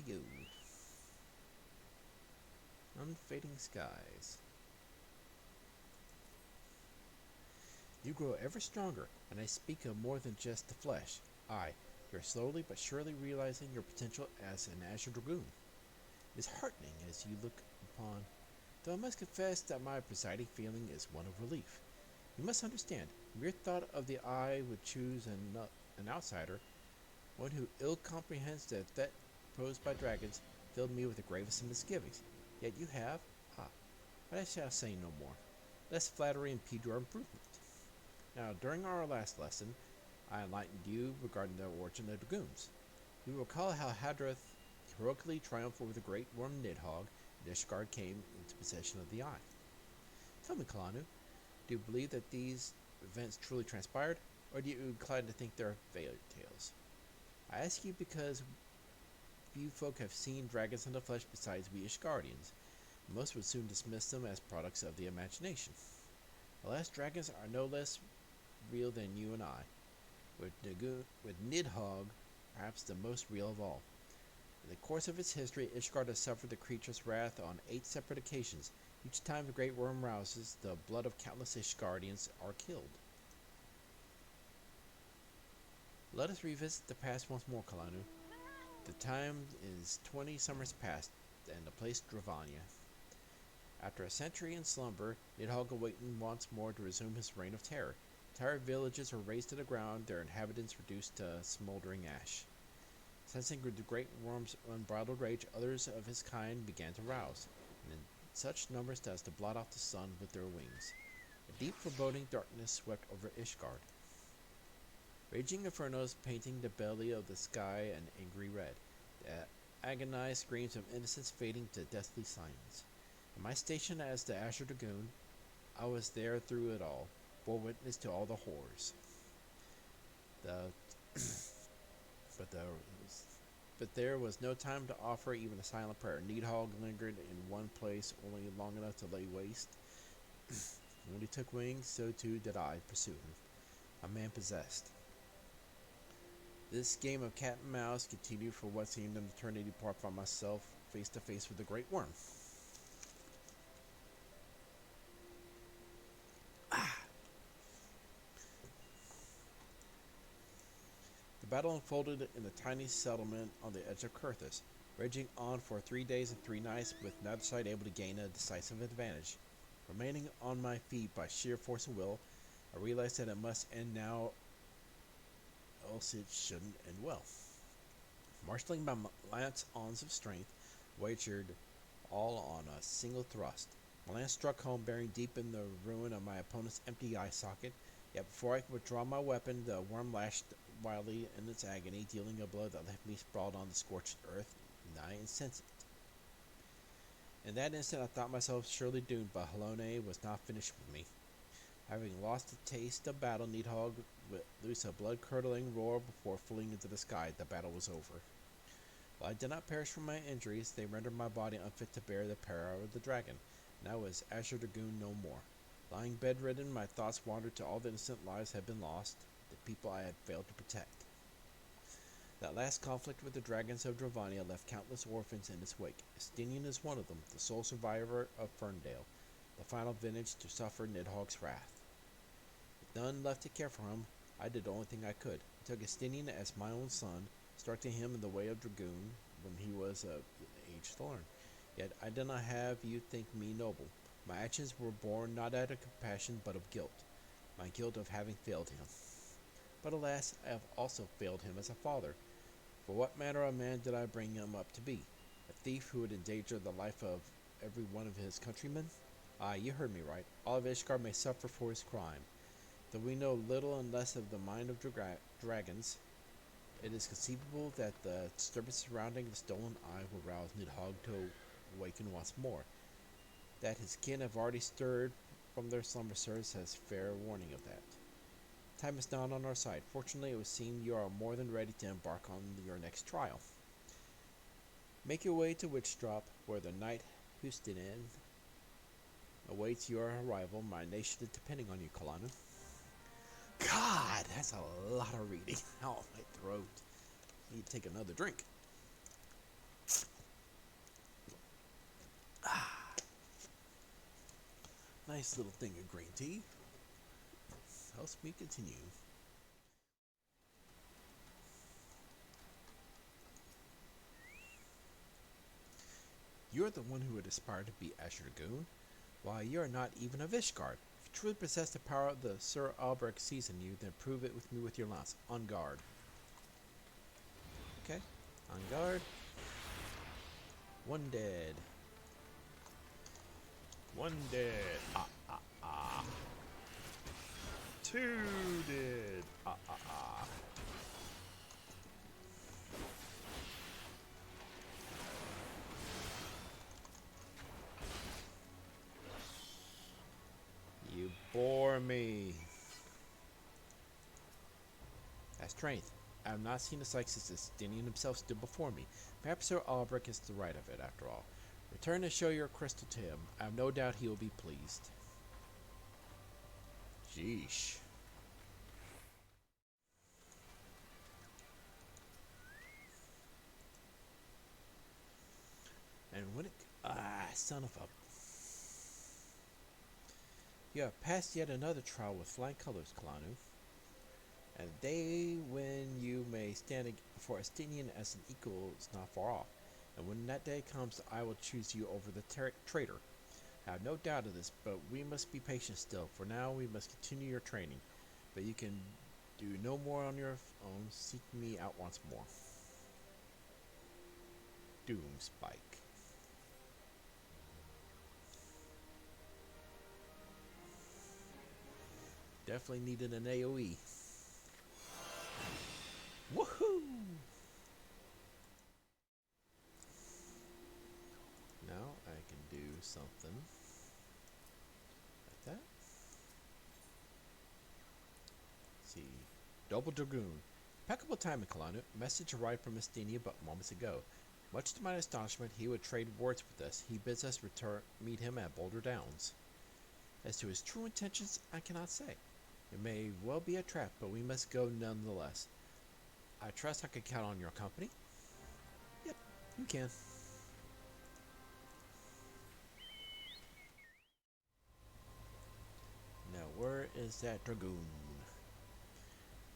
we go. Unfading skies. You grow ever stronger, and I speak of more than just the flesh. I, you're slowly but surely realizing your potential as an Azure Dragoon. It is heartening as you look upon, though I must confess that my presiding feeling is one of relief. You must understand, mere thought of the eye would choose an outsider, one who ill comprehends the threat posed by dragons, filled me with the gravest of misgivings. Yet you have, but I shall say no more. Less flattery impede your improvement. Now, during our last lesson, I enlightened you regarding the origin of dragoons. You recall how Hadrath heroically triumphed over the great worm Nidhogg, and Ishgard came into possession of the eye. Tell me, Kalanu, do you believe that these events truly transpired, or do you incline to think they're fairy tales? I ask you because few folk have seen dragons in the flesh besides we Ishgardians. Most would soon dismiss them as products of the imagination. Alas, dragons are no less real than you and I, with Nidhogg perhaps the most real of all. In the course of its history, Ishgard has suffered the creature's wrath on 8 separate occasions. Each time the great worm rouses, the blood of countless Ishgardians are killed. Let us revisit the past once more, Kalanu. The time is 20 summers past, and the place Dravania. After a century in slumber, Nidhogg awakened once more to resume his reign of terror. Entire villages were razed to the ground, their inhabitants reduced to smoldering ash. Sensing the great worm's unbridled rage, others of his kind began to rouse, and in such numbers as to blot out the sun with their wings. A deep foreboding darkness swept over Ishgard. Raging infernos painting the belly of the sky an angry red, the agonized screams of innocence fading to deathly silence. In my station as the Azure Dragoon, I was there through it all, bore witness to all the horrors. But there was no time to offer even a silent prayer. Nidhogg lingered in one place only long enough to lay waste. When he took wings, so too did I pursue him, a man possessed. This game of cat and mouse continued for what seemed an eternity apart from myself, face to face with the great worm. The battle unfolded in a tiny settlement on the edge of Kurthus, raging on for 3 days and 3 nights, with neither side able to gain a decisive advantage. Remaining on my feet by sheer force of will, I realized that it must end now, else it shouldn't end well. Marshalling my lance arms of strength, wagered all on a single thrust. My lance struck home, bearing deep in the ruin of my opponent's empty eye socket, yet before I could withdraw my weapon, the worm lashed wildly in its agony, dealing a blow that left me sprawled on the scorched earth, nigh insensate. In that instant I thought myself surely doomed, but Halone was not finished with me. Having lost the taste of battle, Nidhogg let loose a blood-curdling roar before fleeing into the sky. The battle was over. While I did not perish from my injuries, they rendered my body unfit to bear the power of the dragon, and I was Azure Dragoon no more. Lying bedridden, my thoughts wandered to all the innocent lives had been lost, the people I had failed to protect. That last conflict with the dragons of Dravania left countless orphans in its wake. Estinian is one of them, the sole survivor of Ferndale, the final vintage to suffer Nidhogg's wrath. With none left to care for him, I did the only thing I could. I took Estinian as my own son, instructing him in the way of Dragoon when he was of age to learn. Yet I did not have you think me noble. My actions were born not out of compassion, but of guilt. My guilt of having failed him. But alas, I have also failed him as a father. For what manner of man did I bring him up to be? A thief who would endanger the life of every one of his countrymen? Ah, you heard me right. All of Ishgard may suffer for his crime. Though we know little and less of the mind of dragons, it is conceivable that the disturbance surrounding the stolen eye will rouse Nidhogg to awaken once more. That his kin have already stirred from their slumber serves as fair warning of that. Time is not on our side. Fortunately, it would seem you are more than ready to embark on your next trial. Make your way to Witchdrop, where the knight Hustinin awaits your arrival. My nation is depending on you, Kalanu. God, that's a lot of reading. Ow, my throat. I need to take another drink. Nice little thing of green tea. Helps me continue. You're the one who would aspire to be as Dragoon? Why, you are not even of Ishgard. If you truly possess the power the Sir Albrecht sees in you, then prove it with me with your lance. On guard. Okay. On guard. One dead. One dead. Ah, ah, ah. Two dead. Ah, ah, ah. You bore me. That's strength. I have not seen a sight since Estinian himself stood before me. Perhaps Sir Albrecht is the right of it, after all. Return and show your crystal to him. I have no doubt he will be pleased. Sheesh. And when it... son of a... You have passed yet another trial with flying colors, Kalanu. And the day when you may stand before Estinian as an equal is not far off. And when that day comes, I will choose you over the traitor. I have no doubt of this, but we must be patient still. For now, we must continue your training. But you can do no more on your own. Seek me out once more. Doom Spike. Definitely needed an AoE. Woohoo! Now I can do something like that. Let's see. Double Dragoon. Impeccable timing, Kalanu. Message arrived from Estenia but moments ago. Much to my astonishment, he would trade words with us. He bids us meet him at Boulder Downs. As to his true intentions, I cannot say. It may well be a trap, but we must go nonetheless. I trust I can count on your company? Yep, you can. Now, where is that Dragoon?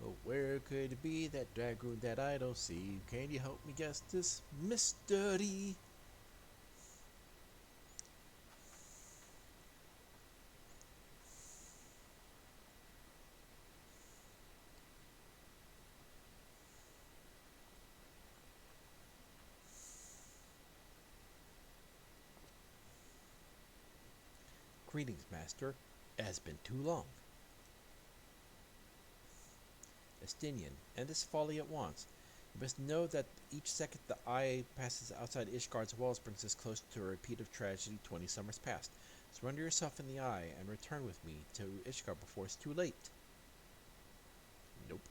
Oh, where could it be, that Dragoon that I don't see? Can you help me guess this mystery? Greetings, Master. It has been too long. Estinian, end this folly at once. You must know that each second the eye passes outside Ishgard's walls brings us close to a repeat of tragedy 20 summers past. Surrender yourself in the eye and return with me to Ishgard before it's too late. Nope.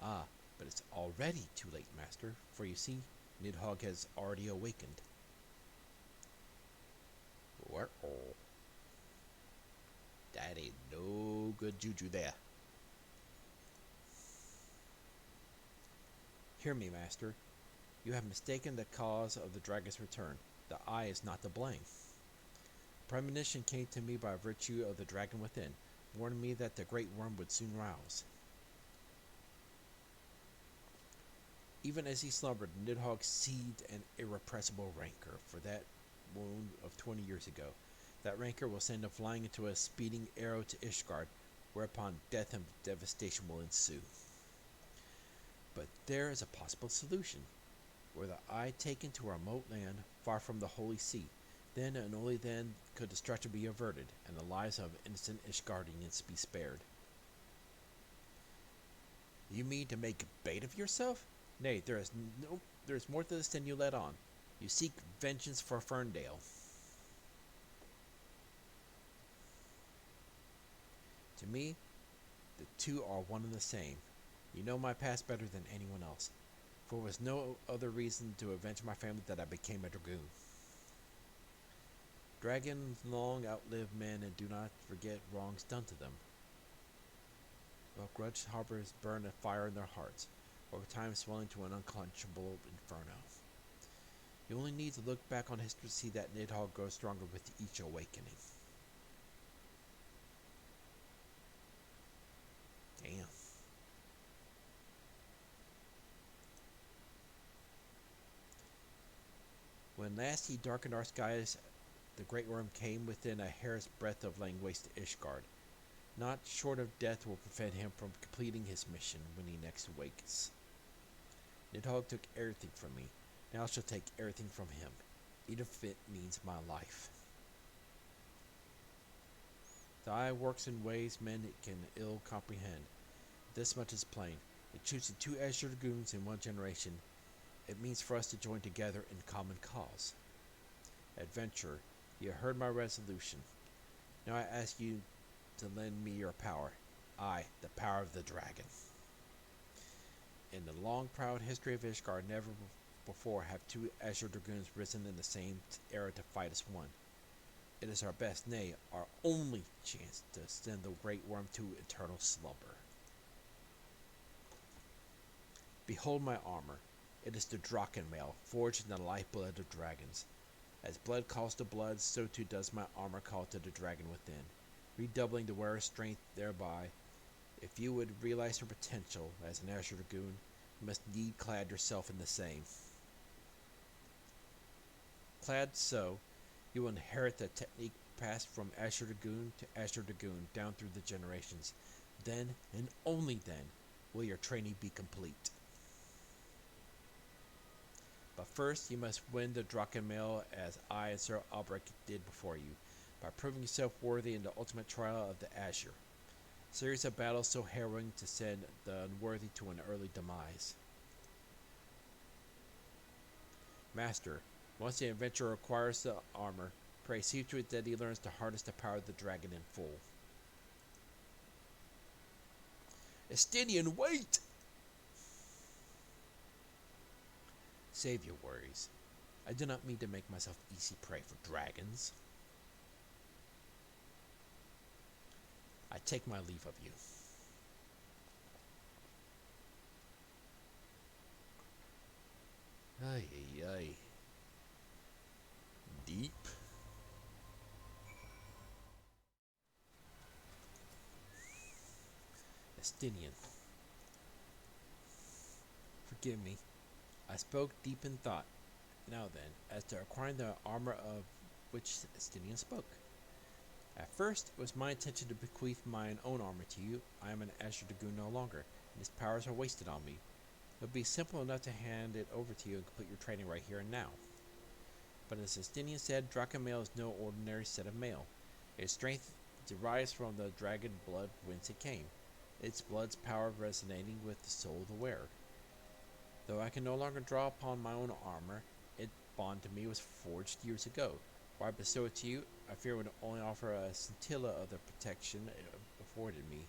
Ah, but it's already too late, Master, for you see, Nidhogg has already awakened. That ain't no good juju there. Hear me, Master. You have mistaken the cause of the dragon's return. The eye is not to blame. Premonition came to me by virtue of the dragon within, warning me that the great worm would soon rouse. Even as he slumbered, Nidhogg seethed an irrepressible rancor for that wound of 20 years ago. That rancor will send him flying into a speeding arrow to Ishgard, whereupon death and devastation will ensue. But there is a possible solution. Were the eye taken to a remote land, far from the Holy See, then and only then could destruction be averted, and the lives of innocent Ishgardians be spared. You mean to make bait of yourself? Nay, there is more to this than you let on. You seek vengeance for Ferndale. To me, the two are one and the same. You know my past better than anyone else, for it was no other reason to avenge my family that I became a dragoon. Dragons long outlive men and do not forget wrongs done to them. While grudge harbors burn a fire in their hearts, over time swelling to an unquenchable inferno. You only need to look back on history to see that Nidhogg grows stronger with each awakening. nasty darkened our skies, the great worm came within a hair's breadth of laying waste to Ishgard. Not short of death will prevent him from completing his mission when he next awakens. Nidhogg took everything from me. Now I shall take everything from him, even if it means my life. The eye works in ways men can ill comprehend. This much is plain. It chooses 2 Azure Dragoons in one generation. It means for us to join together in common cause. Adventurer, you have heard my resolution. Now I ask you to lend me your power. I, the power of the dragon. In the long, proud history of Ishgard, never before have 2 Azure Dragoons risen in the same era to fight as one. It is our best, nay, our only chance to send the great worm to eternal slumber. Behold my armor. It is the Dragoon mail, forged in the lifeblood of dragons. As blood calls to blood, so too does my armor call to the dragon within, redoubling the wearer's strength thereby. If you would realize your potential as an Azure Dragoon, you must need clad yourself in the same. Clad so, you will inherit the technique passed from Azure Dragoon to Azure Dragoon down through the generations. Then, and only then, will your training be complete. But first, you must win the Dragoon mail as I and Sir Albrecht did before you, by proving yourself worthy in the ultimate trial of the Azure. Series of battles so harrowing to send the unworthy to an early demise. Master, once the adventurer acquires the armor, pray see to it that he learns to harness the power of the dragon in full. Estinian, wait! Save your worries. I do not mean to make myself easy prey for dragons. I take my leave of you. Ay, ay, ay. Deep. Estinian. Forgive me. I spoke deep in thought. Now then, as to acquiring the armor of which Estinian spoke. At first, it was my intention to bequeath mine own armor to you. I am an Azure Dragoon no longer, and his powers are wasted on me. It would be simple enough to hand it over to you and complete your training right here and now. But as Estinian said, Dragoon mail is no ordinary set of mail. Its strength derives from the dragon blood whence it came, its blood's power resonating with the soul of the wearer. Though I can no longer draw upon my own armor, its bond to me was forged years ago. Why bestow it to you, I fear would only offer a scintilla of the protection it afforded me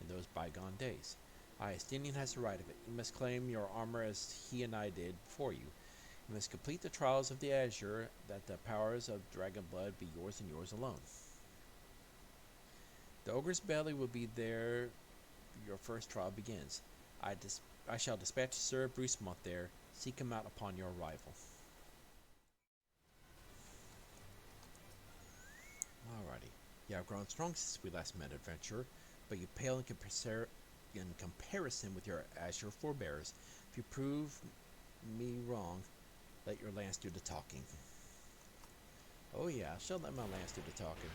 in those bygone days. Estinian has the right of it. You must claim your armor as he and I did before you. You must complete the trials of the Azure, that the powers of dragon blood be yours and yours alone. The ogre's belly will be there your first trial begins. I shall dispatch Sir Brucemont there. Seek him out upon your arrival. Alrighty. You have grown strong since we last met, adventurer, but you pale in comparison with your Azure forebears. If you prove me wrong, let your lance do the talking. Oh yeah, I shall let my lance do the talking.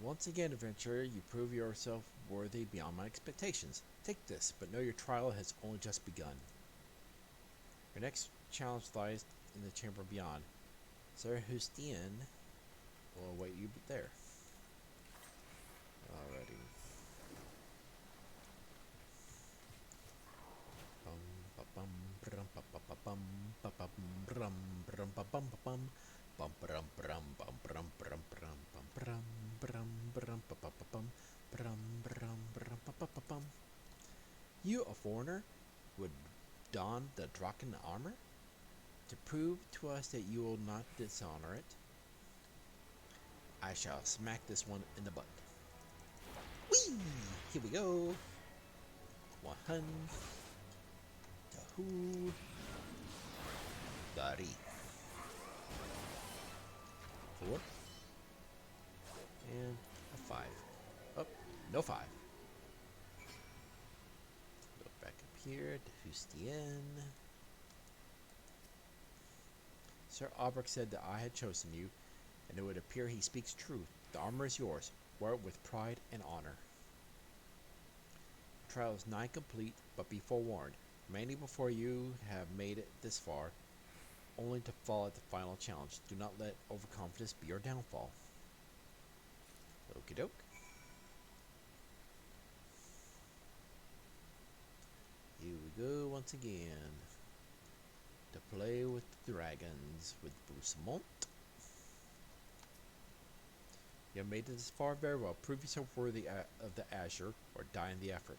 Once again, adventurer, you prove yourself worthy beyond my expectations. Take this, but know your trial has only just begun. Your next challenge lies in the chamber beyond. Sir Hustian will await you there. Alrighty. You, a foreigner, would don the Dragoon armor? To prove to us that you will not dishonor it, I shall smack this one in the butt. Whee! Here we go! 1, 2, 3, 4, and a 5. Oh, no 5. Go back up here to Hustien. Sir Albrecht said that I had chosen you, and it would appear he speaks truth. The armor is yours. Wear it with pride and honor. The trial is nigh complete, but be forewarned. Many before you have made it this far, only to fall at the final challenge. Do not let overconfidence be your downfall. Okie doke. Here we go once again. To play with the dragons with Brucemont. You have made it this far very well. Prove yourself worthy of the Azure, or die in the effort.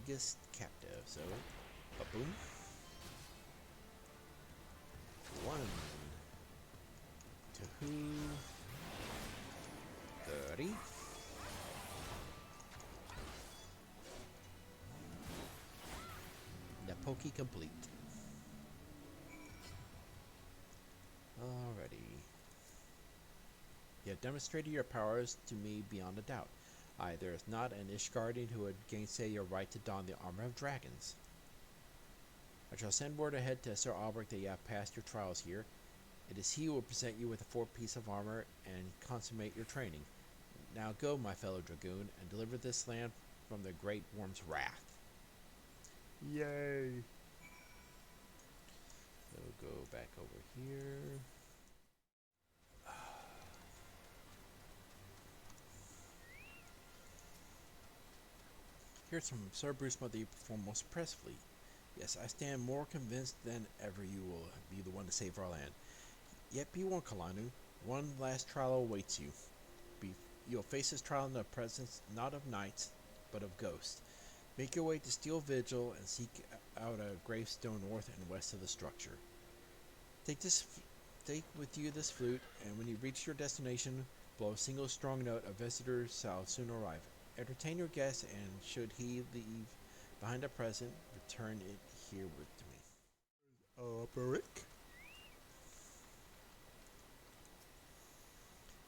Biggest captive, so boom. 1, 2, 30. The pokey complete. Alrighty. You have demonstrated your powers to me beyond a doubt. There is not an Ishgardian who would gainsay your right to don the armor of dragons. I shall send word ahead to Sir Albrecht that you have passed your trials here. It is he who will present you with a 4th piece of armor and consummate your training. Now go, my fellow Dragoon, and deliver this land from the Great Worm's wrath. Yay! So go back over here. Here's from Sir Brucemont that you perform most impressively. Yes, I stand more convinced than ever you will be the one to save our land. Yet be warned, Kalanu, one last trial awaits you. You'll face this trial in the presence not of knights, but of ghosts. Make your way to Steel Vigil and seek out a gravestone north and west of the structure. Take with you this flute, and when you reach your destination, blow a single strong note. A visitor shall soon arrive. Entertain your guest, and should he leave behind a present, return it here with me. Brick.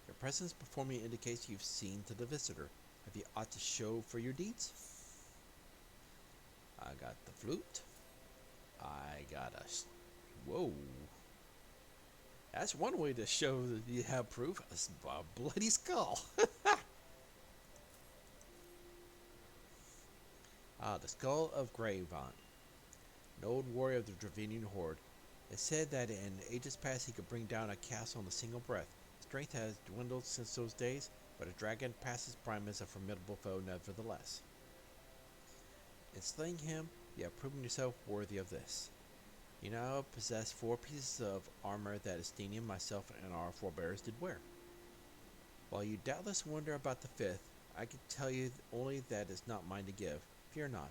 Your presence before me indicates you've seen to the visitor. Have you aught to show for your deeds? I got the flute. I got a... Whoa. That's one way to show that you have proof. A bloody skull. The skull of Gravant, an old warrior of the Dravinian horde. It said that in ages past he could bring down a castle in a single breath. Strength has dwindled since those days, but a dragon past his prime is a formidable foe nevertheless. In slaying him, you have proven yourself worthy of this. You now possess 4 pieces of armor that Estinian, myself, and our forebears did wear. While you doubtless wonder about the 5th, I can tell you only that it's not mine to give. Fear not.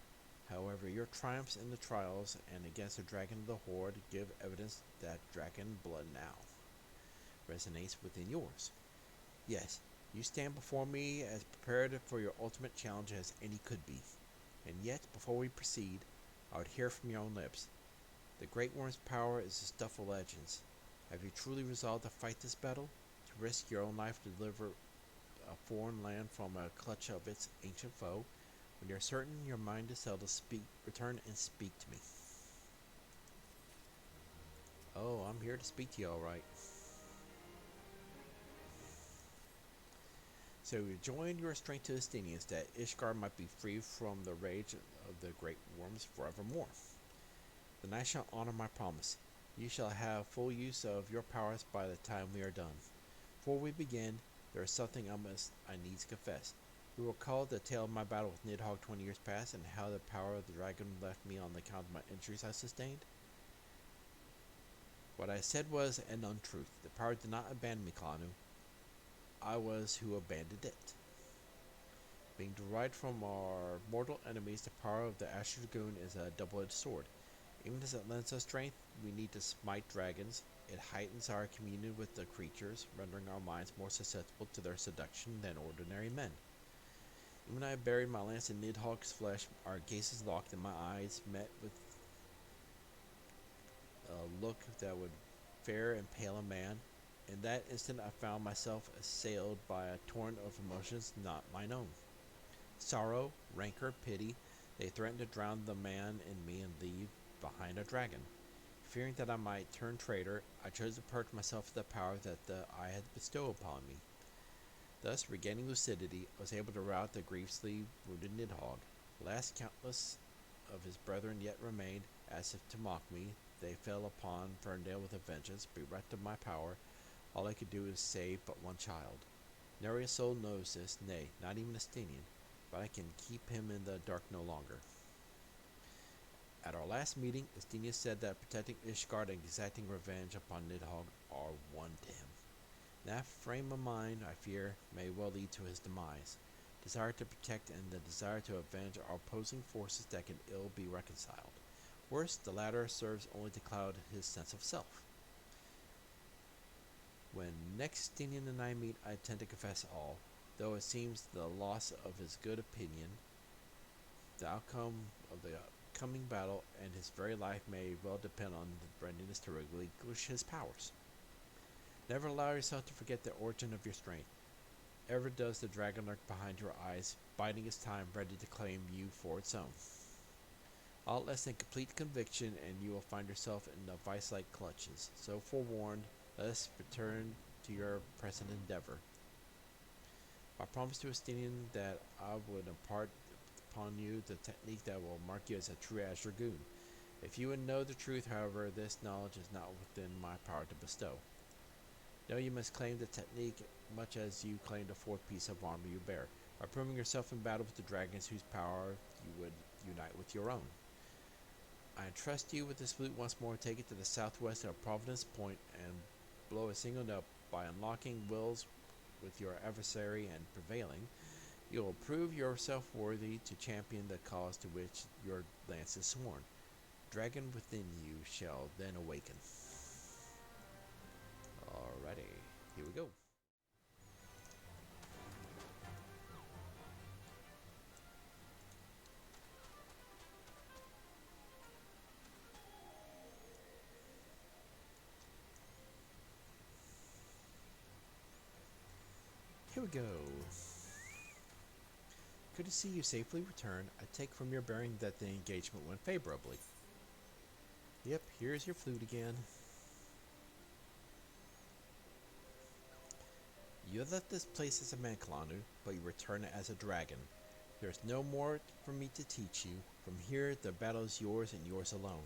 However, your triumphs in the trials and against the dragon of the horde give evidence that dragon blood now resonates within yours. Yes, you stand before me as prepared for your ultimate challenge as any could be. And yet, before we proceed, I would hear from your own lips. The Great Worm's power is the stuff of legends. Have you truly resolved to fight this battle? To risk your own life to deliver a foreign land from a clutch of its ancient foe? When you're certain your mind is settled, return and speak to me. Oh, I'm here to speak to you, all right. So you join your strength to Estinians that Ishgard might be free from the rage of the Great Worms forevermore. Then I shall honor my promise. You shall have full use of your powers by the time we are done. Before we begin, there is something I need to confess. You will recall the tale of my battle with Nidhogg 20 years past, and how the power of the dragon left me on account of my injuries I sustained? What I said was an untruth. The power did not abandon me, Kalanu. I was who abandoned it. Being derived from our mortal enemies, the power of the Asher Dragoon is a double-edged sword. Even as it lends us strength, we need to smite dragons. It heightens our communion with the creatures, rendering our minds more susceptible to their seduction than ordinary men. When I buried my lance in Nidhogg's flesh, our gazes locked and my eyes met with a look that would fair and pale a man. In that instant I found myself assailed by a torrent of emotions not mine own. Sorrow, rancor, pity, they threatened to drown the man in me and leave behind a dragon. Fearing that I might turn traitor, I chose to purge myself of the power that the eye had bestowed upon me. Thus, regaining lucidity, I was able to rout the grievously wounded Nidhogg. Last countless of his brethren yet remained, as if to mock me. They fell upon Ferndale with a vengeance. Bereft of my power, all I could do is save but one child. Nary a soul knows this, nay, not even Estinian, but I can keep him in the dark no longer. At our last meeting, Estinian said that protecting Ishgard and exacting revenge upon Nidhogg are one to him. That frame of mind, I fear, may well lead to his demise. Desire to protect and the desire to avenge are opposing forces that can ill be reconciled. Worse, the latter serves only to cloud his sense of self. When next Stinian and I meet, I intend to confess all, though it seems the loss of his good opinion, the outcome of the coming battle, and his very life may well depend on the readiness to relinquish his powers. Never allow yourself to forget the origin of your strength. Ever does the dragon lurk behind your eyes, biding its time, ready to claim you for its own. Aught less than complete conviction, and you will find yourself in the vice-like clutches. So forewarned, let us return to your present endeavor. I promised to Estinian that I would impart upon you the technique that will mark you as a true Dragoon. If you would know the truth, however, this knowledge is not within my power to bestow. No, you must claim the technique much as you claim the fourth piece of armor you bear, by proving yourself in battle with the dragons whose power you would unite with your own. I entrust you with this flute once more. Take it to the southwest of Providence Point and blow a single note. By unlocking wills with your adversary and prevailing, you will prove yourself worthy to champion the cause to which your lance is sworn. Dragon within you shall then awaken. Alrighty, here we go. Here we go. Good to see you safely return. I take from your bearing that the engagement went favorably. Yep, here's your flute again. You have left this place as a man, Kalanu, but you return as a dragon. There is no more for me to teach you. From here, the battle is yours and yours alone.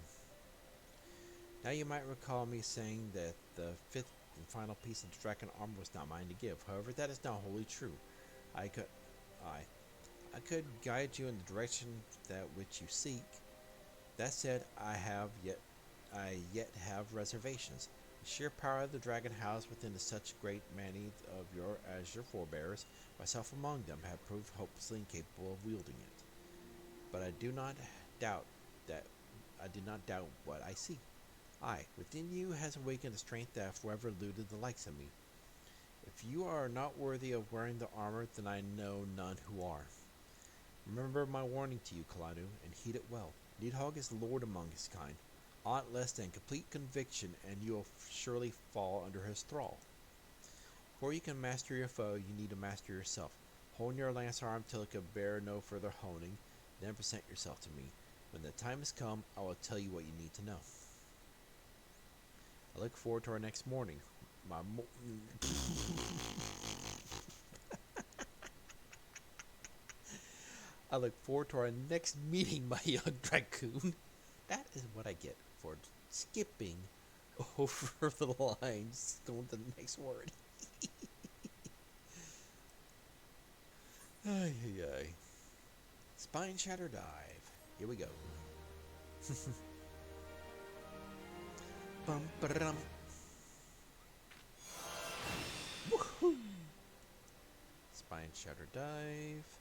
Now you might recall me saying that the fifth and final piece of the dragon armor was not mine to give. However, that is not wholly true. I could guide you in the direction that which you seek. That said, I yet have reservations. The sheer power of the dragon housed within such great many of your forebears, myself among them, have proved hopelessly incapable of wielding it. But I do not doubt what I see. I, within you, has awakened a strength that have forever eluded the likes of me. If you are not worthy of wearing the armor, then I know none who are. Remember my warning to you, Kalanu, and heed it well. Nidhogg is lord among his kind. Aught less than complete conviction, and you will surely fall under his thrall. Before you can master your foe, you need to master yourself. Hone your lance arm till it can bear no further honing, then present yourself to me. When the time has come, I will tell you what you need to know. I look forward to our next morning. I look forward to our next meeting, my young Dragoon. That is what I get for skipping over the lines, going to the next word. Ay, ay, ay. Spine Shatter Dive. Here we go. Bum, ba-dum. Woohoo! Spine Shatter Dive.